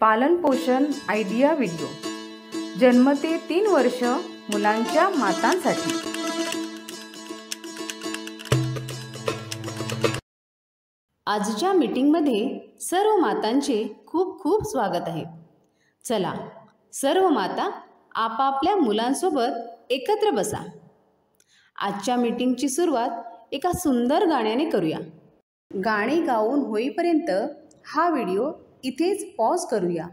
पालन पोषण idea video जन्म ते 3 वर्ष मुलांच्या मातांसाठी। आजच्या मीटिंगमध्ये सर्व मातांचे खूप खूप स्वागत आहे। चला सर्व माता आपापल्या मुलांसोबत एकत्र बसा। आजच्या मीटिंगची सुरुवात एका सुंदर गाण्याने करूया। गाणे गाऊन होईपर्यंत हा व्हिडिओ इथेच पॉज करूया।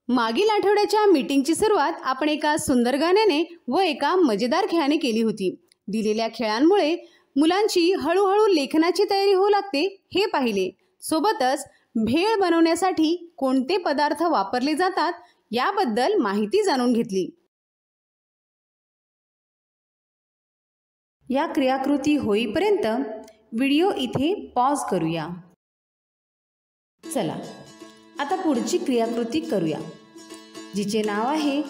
मागील आठवड्याच्या मीटिंगची सुरुवात आपण एका सुंदर गाण्याने व एका मजेदार खेळाने केली होती। दिलेल्या खेळांमुळे मुलांची हळूहळू लेखनाची तयारी होऊ लागते हे पाहिले। सोबतच भेळ बनवण्यासाठी कोणते पदार्थ वापरले जातात याबद्दल माहिती जाणून घेतली। या क्रियाकृती होईपर्यंत व्हिडिओ इथे पॉज करूया। चला आता पुढची क्रियाकृती करूया, जिचे नाव आहे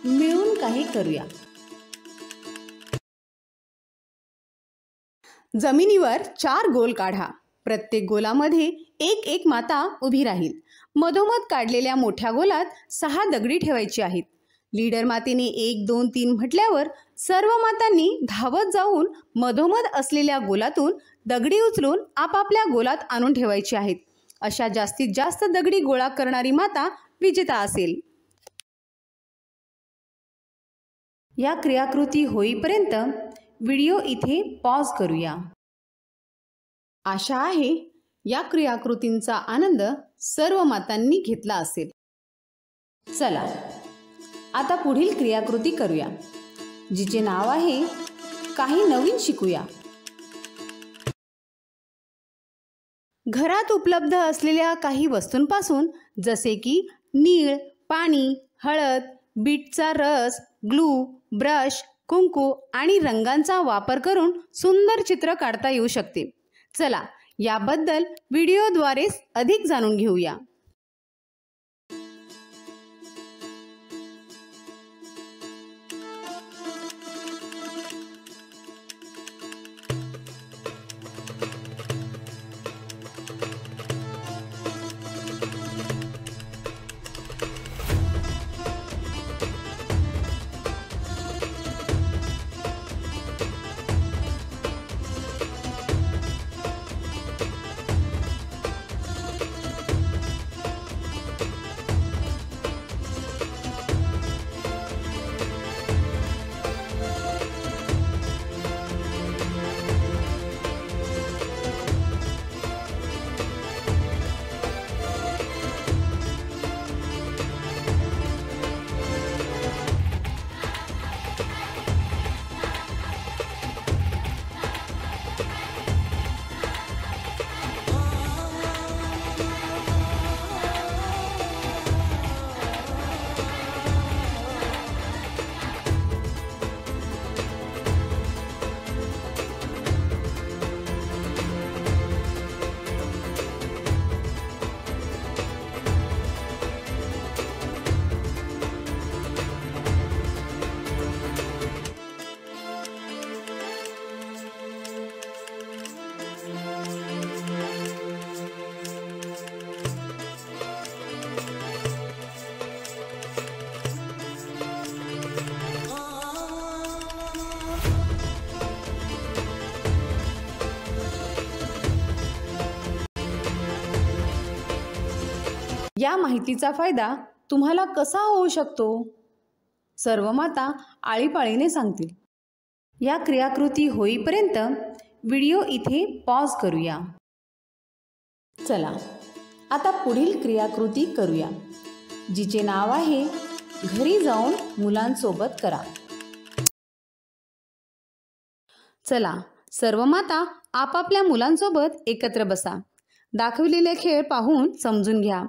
मिळून काही करूया। जमिनीवर 4 गोल काढा। प्रत्येक गोलामध्ये एक माता उभी राहील। मधोमध काढलेल्या मोठ्या गोलात 6 दगडी ठेवायची आहेत। लीडर मातेने 1 2 3 म्हटल्यावर सर्व मातांनी धावत जाऊन मधोमध असलेल्या गोलातून दगडी उचलून आपापल्या गोलात आणून ठेवायची आहेत। अशा जास्तीत जास्त दगडी गोळा करणारी माता विजेता असेल। या क्रियाकृती होईपर्यंत व्हिडिओ इथे पॉज करूया। आशा आहे या क्रियाकृतींचा आनंद सर्व मातांनी घेतला असेल। चला आता पुढील क्रियाकृती करूया, जिचे नाव आहे काही नवीन शिकूया। घरात उपलब्ध असलेल्या काही वस्तूंपासून जसे की नीळ, पाणी, हळद, बीटचा रस, ग्लू, ब्रश, कुंकू आणि रंगांचा वापर करून सुंदर चित्र काढता येऊ शकते। चला याबद्दल व्हिडिओद्वारे अधिक जाणून घेऊया। या माहितीचा फायदा तुम्हाला कसा होऊ शकतो? सर्व माता आळीपाळीने सांगतील। या क्रियाकृती होईपर्यंत व्हिडिओ इथे पॉज करूया। चला आता पुढील क्रियाकृती करूया, जिचे नाव आहे घरी जाऊन मुलांसोबत करा। चला सर्व माता आपापल्या मुलांसोबत एकत्र बसा। दाखविलेले खेळ पाहून समजून घ्या।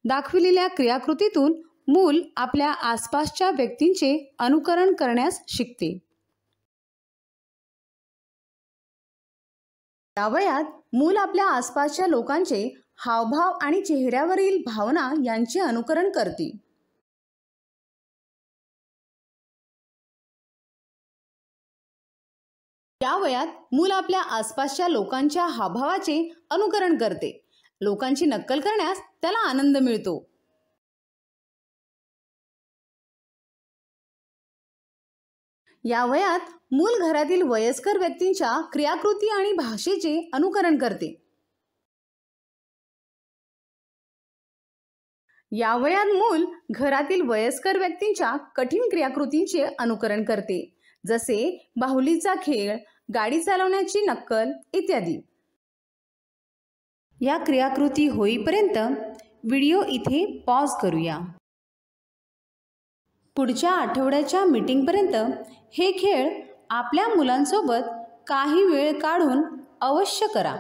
दाखविलेल्या क्रियाकृतीतून मूल आपल्या आसपासच्या व्यक्तींचे अनुकरण करण्यास शिकते। या वयात मूल आपल्या आसपासच्या लोकांचे हावभाव आणि चेहऱ्यावरील भावना यांचे अनुकरण करते। या वयात मूल आपल्या आसपासच्या लोकांच्या हावभावाचे अनुकरण करते। लोकांची नक्कल करण्यास त्याला आनंद मिळतो। या वयात मूल घरातील वयस्कर व्यक्तींच्या क्रियाकृती आणि भाषेचे अनुकरण करते. या वयात मूल घरातील वयस्कर व्यक्तींच्या कठीण क्रियाकृतींचे अनुकरण करते, जसे बाहुलीचा खेळ, गाडी चालवण्याची नक्कल इत्यादी. या क्रियाकृती होईपर्यंत व्हिडिओ इथे पॉज करूया. पुढच्या आठवड्याच्या मीटिंगपर्यंत हे खेळ आपल्या मुलांसोबत काही वेळ काढून अवश्य करा.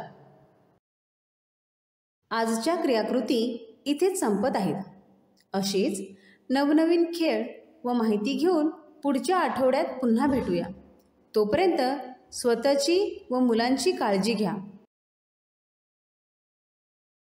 आजच्या क्रियाकृती इथेच संपत आहेत. अशीच नवनवीन खेळ व माहिती घेऊन पुढच्या आठवड्यात पुन्हा भेटूया. तोपर्यंत स्वतःची व मुलांची काळजी घ्या.